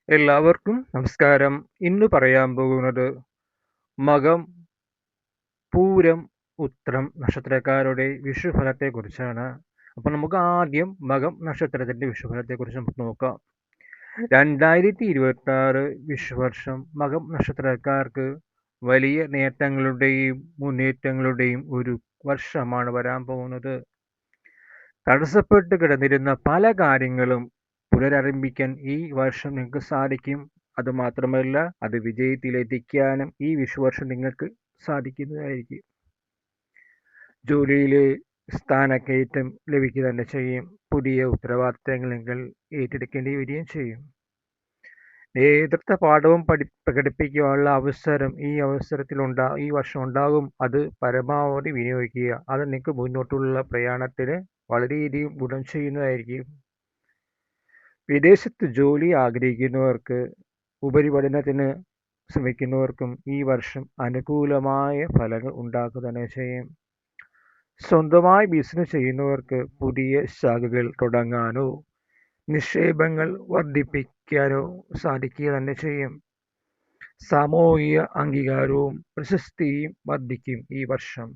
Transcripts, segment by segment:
എല്ലാവർക്കും നമസ്കാരം. ഇന്ന് പറയാൻ പോകുന്നത് മകം, പൂരം, ഉത്രം നക്ഷത്രക്കാരുടെ വിഷുഫലത്തെക്കുറിച്ചാണ്. അപ്പോൾ നമുക്ക് ആദ്യം മകം നക്ഷത്രത്തിന്റെ വിഷുഫലത്തെക്കുറിച്ച് നമുക്ക് നോക്കാം. 2026 വിഷുവർഷം മകം നക്ഷത്രക്കാർക്ക് വലിയ നേട്ടങ്ങളുടെയും മുന്നേറ്റങ്ങളുടെയും ഒരു വർഷമാണ് വരാൻ പോകുന്നത്. തടസ്സപ്പെട്ട് കിടന്നിരുന്ന പല കാര്യങ്ങളും പുനരാരംഭിക്കാൻ ഈ വർഷം നിങ്ങൾക്ക് സാധിക്കും. അതുമാത്രമല്ല, അത് വിജയത്തിലെത്തിക്കാനും ഈ വിഷുവർഷം നിങ്ങൾക്ക് സാധിക്കുന്നതായിരിക്കും. ജോലിയിൽ സ്ഥാനക്കയറ്റം ലഭിക്കുക തന്നെ ചെയ്യും. പുതിയ ഉത്തരവാദിത്തങ്ങൾ നിങ്ങൾ ഏറ്റെടുക്കേണ്ടി വരികയും ചെയ്യും. നേതൃത്വ പാഠവും പ്രകടിപ്പിക്കാനുള്ള അവസരം ഈ വർഷം ഉണ്ടാകും. അത് പരമാവധി വിനിയോഗിക്കുക. അത് നിങ്ങൾക്ക് മുന്നോട്ടുള്ള പ്രയാണത്തിന് വളരെയധികം ഗുണം ചെയ്യുന്നതായിരിക്കും. വിദേശത്ത് ജോലി ആഗ്രഹിക്കുന്നവർക്ക്, ഉപരിപഠനത്തിന് ശ്രമിക്കുന്നവർക്കും ഈ വർഷം അനുകൂലമായ ഫലങ്ങൾ ഉണ്ടാക്കുക തന്നെ ചെയ്യും. സ്വന്തമായി ബിസിനസ് ചെയ്യുന്നവർക്ക് പുതിയ ശാഖകൾ തുടങ്ങാനോ നിക്ഷേപങ്ങൾ വർദ്ധിപ്പിക്കാനോ സാധിക്കുക തന്നെ ചെയ്യും. സാമൂഹിക അംഗീകാരവും പ്രശസ്തിയും വർദ്ധിക്കും ഈ വർഷം.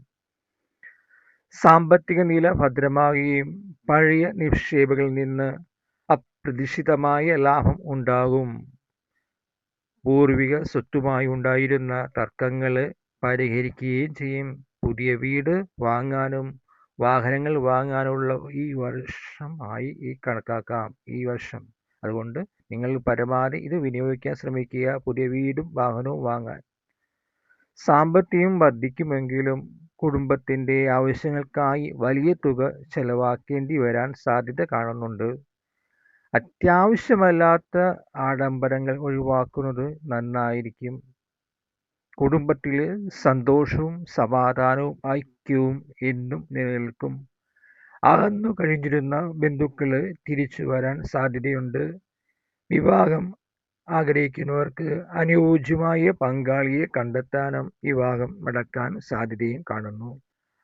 സാമ്പത്തിക നില ഭദ്രമാകുകയും പഴയ നിക്ഷേപങ്ങളിൽ നിന്ന് അപ്രതീക്ഷിതമായ ലാഭം ഉണ്ടാകും. പൂർവിക സ്വത്തുമായി ഉണ്ടായിരുന്ന തർക്കങ്ങൾ പരിഹരിക്കുകയും ചെയ്യും. പുതിയ വീട് വാങ്ങാനും വാഹനങ്ങൾ വാങ്ങാനുള്ള ഈ വർഷമായി കണക്കാക്കാം ഈ വർഷം. അതുകൊണ്ട് നിങ്ങൾ പരമാവധി ഇത് വിനിയോഗിക്കാൻ ശ്രമിക്കുക, പുതിയ വീടും വാഹനവും വാങ്ങാൻ. സാമ്പത്തികം വർദ്ധിക്കുമെങ്കിലും കുടുംബത്തിന്റെ ആവശ്യങ്ങൾക്കായി വലിയ തുക ചെലവാക്കേണ്ടി വരാൻ സാധ്യത കാണുന്നുണ്ട്. അത്യാവശ്യമല്ലാത്ത ആഡംബരങ്ങൾ ഒഴിവാക്കുന്നത് നന്നായിരിക്കും. കുടുംബത്തിൽ സന്തോഷവും സമാധാനവും ഐക്യവും എന്നും നിലനിൽക്കും. അകന്നു കഴിഞ്ഞിരുന്ന ബന്ധുക്കൾ തിരിച്ചു വരാൻ സാധ്യതയുണ്ട്. വിവാഹം ആഗ്രഹിക്കുന്നവർക്ക് അനുയോജ്യമായ പങ്കാളിയെ കണ്ടെത്താനും വിവാഹം നടക്കാൻ സാധ്യതയും കാണുന്നു.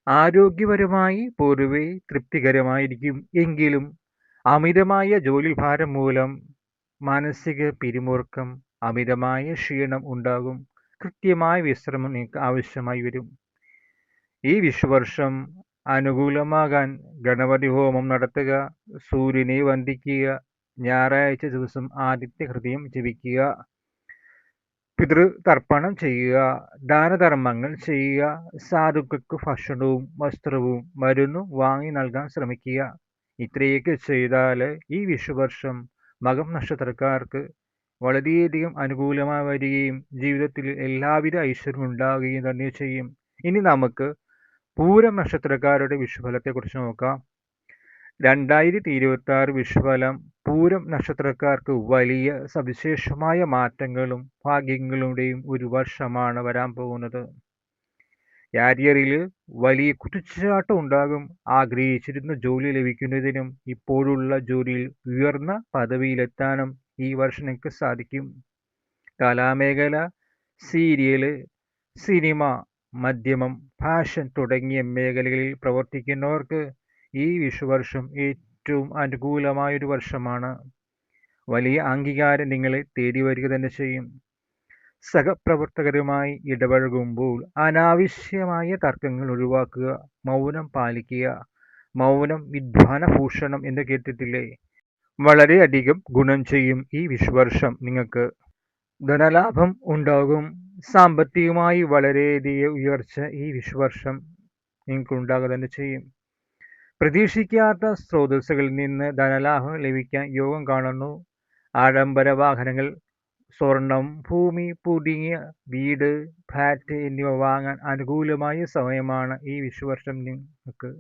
ആരോഗ്യപരമായി പൊതുവെ തൃപ്തികരമായിരിക്കും. എങ്കിലും അമിതമായ ജോലിഭാരം മൂലം മാനസിക പിരിമുറുക്കം, അമിതമായ ക്ഷീണം ഉണ്ടാകും. കൃത്യമായ വിശ്രമം നിങ്ങൾക്ക് ആവശ്യമായി വരും. ഈ വിഷുവർഷം അനുകൂലമാകാൻ ഗണപതി ഹോമം നടത്തുക, സൂര്യനെ വന്ദിക്കുക, ഞായറാഴ്ച ദിവസം ആദിത്യ ഹൃദയം ജപിക്കുക, പിതൃതർപ്പണം ചെയ്യുക, ദാനധർമ്മങ്ങൾ ചെയ്യുക, സാധുക്കൾക്ക് ഭക്ഷണവും വസ്ത്രവും മരുന്നും വാങ്ങി നൽകാൻ ശ്രമിക്കുക. ഇത്രയൊക്കെ ചെയ്താൽ ഈ വിഷുവർഷം മകം നക്ഷത്രക്കാർക്ക് വളരെയധികം അനുകൂലമായി വരികയും ജീവിതത്തിൽ എല്ലാവിധ ഐശ്വര്യം ഉണ്ടാവുകയും തന്നെ ചെയ്യും. ഇനി നമുക്ക് പൂരം നക്ഷത്രക്കാരുടെ വിഷുഫലത്തെക്കുറിച്ച് നോക്കാം. 2026 വിഷുഫലം. പൂരം നക്ഷത്രക്കാർക്ക് വലിയ സവിശേഷമായ മാറ്റങ്ങളും ഭാഗ്യങ്ങളുടെയും ഒരു വർഷമാണ് വരാൻ പോകുന്നത്. കരിയറിൽ വലിയ കുതിച്ചുചാട്ടം ഉണ്ടാകും. ആഗ്രഹിച്ചിരുന്ന ജോലി ലഭിക്കുന്നതിനും ഇപ്പോഴുള്ള ജോലിയിൽ ഉയർന്ന പദവിയിലെത്താനും ഈ വർഷം നിങ്ങൾക്ക് സാധിക്കും. കലാമേഖല, സീരിയല്, സിനിമ, മാധ്യമം, ഫാഷൻ തുടങ്ങിയ മേഖലകളിൽ പ്രവർത്തിക്കുന്നവർക്ക് ഈ വിഷുവർഷം ഏറ്റവും അനുകൂലമായൊരു വർഷമാണ്. വലിയ അംഗീകാരം നിങ്ങളെ തേടി വരിക തന്നെ ചെയ്യും. സഹപ്രവർത്തകരുമായി ഇടപഴകുമ്പോൾ അനാവശ്യമായ തർക്കങ്ങൾ ഒഴിവാക്കുക, മൗനം പാലിക്കുക. മൗനം വിദ്വാനഭൂഷണം എന്ന് കേട്ടിട്ടില്ലേ? വളരെയധികം ഗുണം ചെയ്യും ഈ വിഷുവർഷം നിങ്ങൾക്ക്. ധനലാഭം ഉണ്ടാകും. സാമ്പത്തികമായി വളരെയധികം ഉയർച്ച ഈ വിഷുവർഷം നിങ്ങൾക്ക് ഉണ്ടാകുക തന്നെ ചെയ്യും. പ്രതീക്ഷിക്കാത്ത സ്രോതസ്സുകളിൽ നിന്ന് ധനലാഭം ലഭിക്കാൻ യോഗം കാണുന്നു. ആഡംബര വാഹനങ്ങൾ, സ്വർണം, ഭൂമി, പുതിയ വീട്, ഫ്ലാറ്റ് എന്നിവ വാങ്ങാൻ അനുകൂലമായ സമയമാണ് ഈ വിഷുവർഷം നിങ്ങൾക്ക്.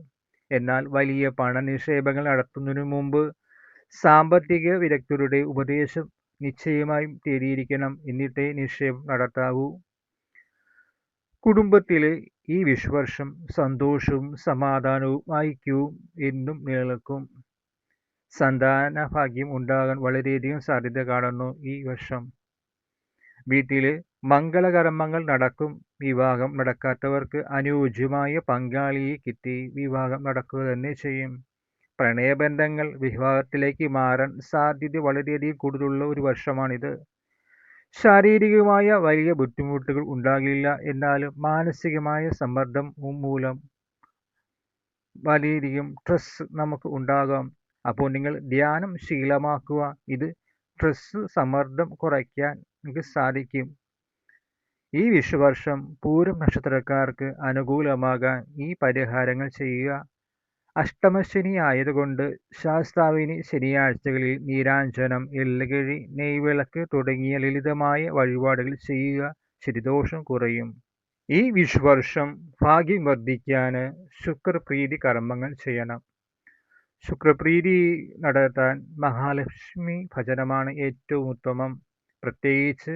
എന്നാൽ വലിയ പണനിക്ഷേപങ്ങൾ നടത്തുന്നതിനു മുമ്പ് സാമ്പത്തിക വിദഗ്ധരുടെ ഉപദേശം നിശ്ചയമായും തേടിയിരിക്കണം. എന്നിട്ടേ നിക്ഷേപം നടത്താവൂ. കുടുംബത്തിൽ ഈ വിഷുവർഷം സന്തോഷവും സമാധാനവും ഐക്യവും എന്നും നിലനിൽക്കും. സന്താന ഭാഗ്യം ഉണ്ടാകാൻ വളരെയധികം സാധ്യത കാണുന്നു ഈ വർഷം. വീട്ടിൽ മംഗളകർമ്മങ്ങൾ നടക്കും. വിവാഹം നടക്കാത്തവർക്ക് അനുയോജ്യമായ പങ്കാളിയെ കിട്ടി വിവാഹം നടക്കുക തന്നെ ചെയ്യും. പ്രണയബന്ധങ്ങൾ വിവാഹത്തിലേക്ക് മാറാൻ സാധ്യത വളരെയധികം കൂടുതലുള്ള ഒരു വർഷമാണിത്. ശാരീരികമായ വലിയ ബുദ്ധിമുട്ടുകൾ ഉണ്ടാകില്ല, എന്നാലും മാനസികമായ സമ്മർദ്ദം മൂലം വളരെയധികം സ്ട്രെസ് നമുക്ക് ഉണ്ടാകാം. അപ്പോൾ നിങ്ങൾ ധ്യാനം ശീലമാക്കുക. ഇത് സ്ട്രെസ്, സമ്മർദ്ദം കുറയ്ക്കാൻ നിങ്ങൾക്ക് സാധിക്കും. ഈ വിഷുവർഷം പൂരം നക്ഷത്രക്കാർക്ക് അനുകൂലമാകാൻ ഈ പരിഹാരങ്ങൾ ചെയ്യുക. അഷ്ടമശനി ആയതുകൊണ്ട് ശാസ്താവിന് ശനിയാഴ്ചകളിൽ നീരാഞ്ജനം, എള്ളുകിഴി, നെയ്വിളക്ക് തുടങ്ങിയ ലളിതമായ വഴിപാടുകൾ ചെയ്യുക. ശനിദോഷം കുറയും. ഈ വിഷുവർഷം ഭാഗ്യം വർദ്ധിക്കാൻ ശുക്രപ്രീതി കർമ്മങ്ങൾ ചെയ്യണം. ശുക്രപ്രീതി നടത്താൻ മഹാലക്ഷ്മി ഭജനമാണ് ഏറ്റവും ഉത്തമം. പ്രത്യേകിച്ച്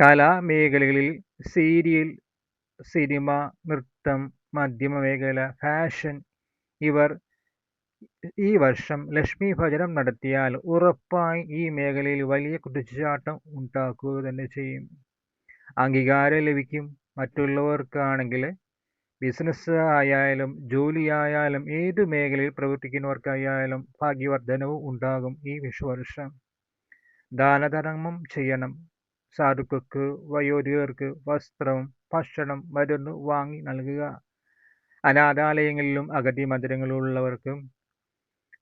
കലാമേഖലകളിൽ സീരിയൽ, സിനിമ, നൃത്തം, മാധ്യമ മേഖല, ഫാഷൻ ഇവർ ഈ വർഷം ലക്ഷ്മി ഭജനം നടത്തിയാൽ ഉറപ്പായി ഈ മേഖലയിൽ വലിയ കുതിച്ചുചാട്ടം ഉണ്ടാക്കുക തന്നെ ചെയ്യും. അംഗീകാരം ലഭിക്കും. മറ്റുള്ളവർക്കാണെങ്കിൽ ബിസിനസ് ആയാലും ജോലിയായാലും ഏത് മേഖലയിൽ പ്രവർത്തിക്കുന്നവർക്കായാലും ഭാഗ്യവർദ്ധനവും ഉണ്ടാകും ഈ വിഷുവർഷം. ദാനധർമ്മം ചെയ്യണം. സാധുക്കൾക്ക്, വയോധികർക്ക് വസ്ത്രം, ഭക്ഷണം, മരുന്ന് വാങ്ങി നൽകുക. അനാഥാലയങ്ങളിലും അഗതി മന്ദിരങ്ങളിലുള്ളവർക്കും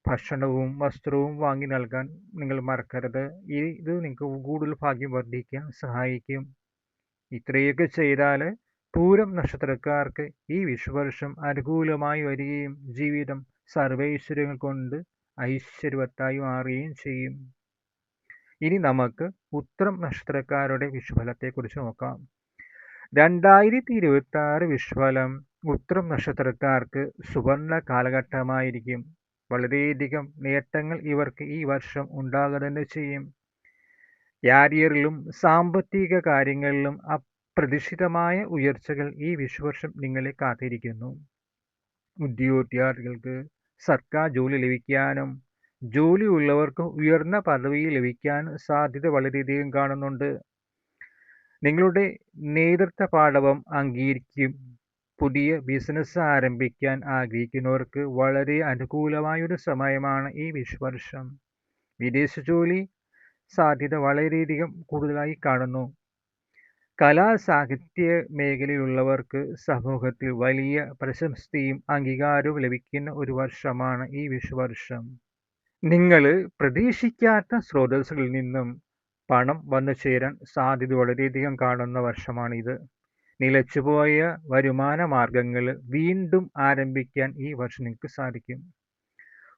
ഭക്ഷണവും വസ്ത്രവും വാങ്ങി നൽകാൻ നിങ്ങൾ മറക്കരുത്. ഇത് നിങ്ങൾക്ക് കൂടുതൽ ഭാഗ്യം വർദ്ധിക്കാൻ സഹായിക്കും. ഇത്രയൊക്കെ ചെയ്താൽ പൂരം നക്ഷത്രക്കാർക്ക് ഈ വിഷുവർഷം അനുകൂലമായി വരികയും ജീവിതം സർവൈശ്വര്യങ്ങൾ കൊണ്ട് ഐശ്വര്യവത്തായി മാറുകയും ചെയ്യും. ഇനി നമുക്ക് ഉത്രം നക്ഷത്രക്കാരുടെ വിഷുഫലത്തെക്കുറിച്ച് നോക്കാം. 2026 വിഷുഫലം ഉത്രം നക്ഷത്രക്കാർക്ക് സുവർണ കാലഘട്ടമായിരിക്കും. വളരെയധികം നേട്ടങ്ങൾ ഇവർക്ക് ഈ വർഷം ഉണ്ടാകുക തന്നെ ചെയ്യും. കരിയറിലും സാമ്പത്തിക കാര്യങ്ങളിലും അപ്രതീക്ഷിതമായ ഉയർച്ചകൾ ഈ വിഷുവർഷം നിങ്ങളെ കാത്തിരിക്കുന്നു. ഉദ്യോഗാർത്ഥികൾക്ക് സർക്കാർ ജോലി ലഭിക്കാനും ജോലിയുള്ളവർക്ക് ഉയർന്ന പദവി ലഭിക്കാനും സാധ്യത വളരെയധികം കാണുന്നുണ്ട്. നിങ്ങളുടെ നേതൃത്വ പാടവം അംഗീകരിക്കും. പുതിയ ബിസിനസ് ആരംഭിക്കാൻ ആഗ്രഹിക്കുന്നവർക്ക് വളരെ അനുകൂലമായൊരു സമയമാണ് ഈ വിഷുവർഷം. വിദേശ ജോലി സാധ്യത വളരെയധികം കൂടുതലായി കാണുന്നു. കലാ സാഹിത്യ മേഖലയിലുള്ളവർക്ക് സമൂഹത്തിൽ വലിയ പ്രശസ്തിയും അംഗീകാരവും ലഭിക്കുന്ന ഒരു വർഷമാണ് ഈ വിഷുവർഷം. നിങ്ങൾ പ്രതീക്ഷിക്കാത്ത സ്രോതസ്സുകളിൽ നിന്നും പണം വന്നു ചേരാൻ സാധ്യത വളരെയധികം കാണുന്ന വർഷമാണിത്. നിലച്ചുപോയ വരുമാന മാർഗങ്ങൾ വീണ്ടും ആരംഭിക്കാൻ ഈ വർഷം നിങ്ങൾക്ക് സാധിക്കും.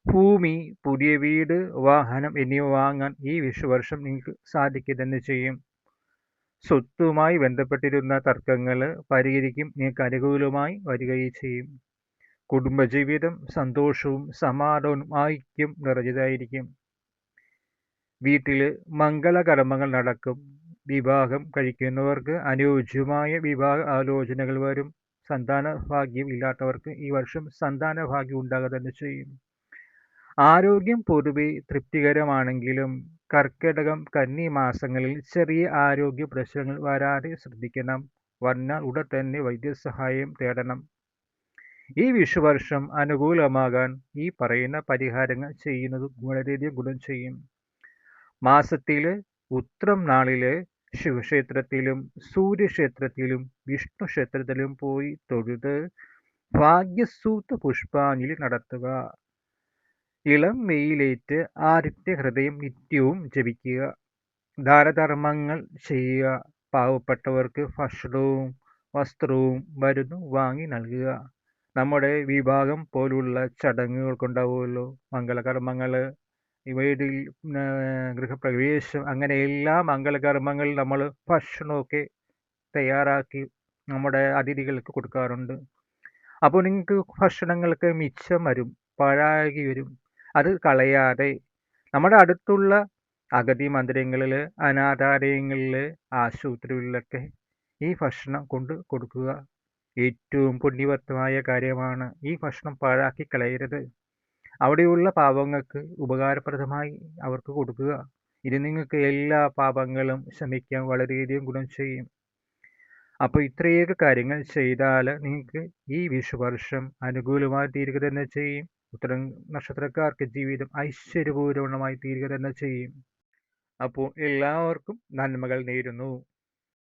ഭൂമി, പുതിയ വീട്, വാഹനം എന്നിവ വാങ്ങാൻ ഈ വിഷുവർഷം നിങ്ങൾക്ക് സാധിക്കുക തന്നെ ചെയ്യും. സ്വത്തുമായി ബന്ധപ്പെട്ടിരുന്ന തർക്കങ്ങൾ പരിഹരിക്കും. നിങ്ങൾക്ക് അനുകൂലമായി വരികയും ചെയ്യും. കുടുംബജീവിതം സന്തോഷവും സമാധാനവും ഐക്യം നിറഞ്ഞതായിരിക്കും. വീട്ടിൽ മംഗളകർമ്മങ്ങൾ നടക്കും. വിവാഹം കഴിക്കുന്നവർക്ക് അനുയോജ്യമായ വിവാഹ ആലോചനകൾ വരും. സന്താന ഭാഗ്യം ഇല്ലാത്തവർക്ക് ഈ വർഷം സന്താന ഭാഗ്യം ഉണ്ടാകുക തന്നെ ചെയ്യും. ആരോഗ്യം പൊതുവെ തൃപ്തികരമാണെങ്കിലും കർക്കിടകം, കന്നി മാസങ്ങളിൽ ചെറിയ ആരോഗ്യ പ്രശ്നങ്ങൾ വരാതെ ശ്രദ്ധിക്കണം. വന്നാൽ ഉടൻ തന്നെ വൈദ്യസഹായം തേടണം. ഈ വിഷുവർഷം അനുകൂലമാകാൻ ഈ പറയുന്ന പരിഹാരങ്ങൾ ചെയ്യുന്നത് വളരെയധികം ഗുണം ചെയ്യും. മാസത്തിൽ ഉത്രം നാളില് ശിവക്ഷേത്രത്തിലും സൂര്യക്ഷേത്രത്തിലും വിഷ്ണു ക്ഷേത്രത്തിലും പോയി തൊഴുത് ഭാഗ്യസൂത്ര പുഷ്പാഞ്ജലി നടത്തുക. ഇളം വെയിലേറ്റ് ആദിത്യ ഹൃദയം നിത്യവും ജപിക്കുക. ദാനധർമ്മങ്ങൾ ചെയ്യുക. പാവപ്പെട്ടവർക്ക് ഭക്ഷണവും വസ്ത്രവും മരുന്നും വാങ്ങി നൽകുക. നമ്മുടെ വിവാഹം പോലുള്ള ചടങ്ങുകൾക്കുണ്ടാവുമല്ലോ, മംഗളകർമ്മങ്ങൾ, ഇവയിൽ ഗൃഹപ്രവേശം, അങ്ങനെ എല്ലാ മംഗളകർമ്മങ്ങളിൽ നമ്മൾ ഭക്ഷണമൊക്കെ തയ്യാറാക്കി നമ്മുടെ അതിഥികൾക്ക് കൊടുക്കാറുണ്ട്. അപ്പോൾ നിങ്ങൾക്ക് ഭക്ഷണങ്ങൾക്ക് മിച്ചം വരും, പാഴാകി വരും. അത് കളയാതെ നമ്മുടെ അടുത്തുള്ള അഗതി മന്ദിരങ്ങളിൽ, അനാഥാലയങ്ങളിൽ, ആശുപത്രികളിലൊക്കെ ഈ ഭക്ഷണം കൊണ്ട് കൊടുക്കുക. ഏറ്റവും പുണ്യവത്തമായ കാര്യമാണ്. ഈ ഭക്ഷണം പാഴാക്കി കളയരുത്. അവിടെയുള്ള പാവങ്ങൾക്ക് ഉപകാരപ്രദമായി അവർക്ക് കൊടുക്കുക. ഇത് നിങ്ങൾക്ക് എല്ലാ പാപങ്ങളും ശമിക്കാൻ വളരെയധികം ഗുണം ചെയ്യും. അപ്പോൾ ഇത്രയൊക്കെ കാര്യങ്ങൾ ചെയ്താൽ നിങ്ങൾക്ക് ഈ വിഷുവർഷം അനുകൂലമായി തീരുക തന്നെ ചെയ്യും. ഉത്തരം നക്ഷത്രക്കാർക്ക് ജീവിതം ഐശ്വര്യപൂർണമായി തീരുക തന്നെ ചെയ്യും. അപ്പോൾ എല്ലാവർക്കും നന്മകൾ നേരുന്നു.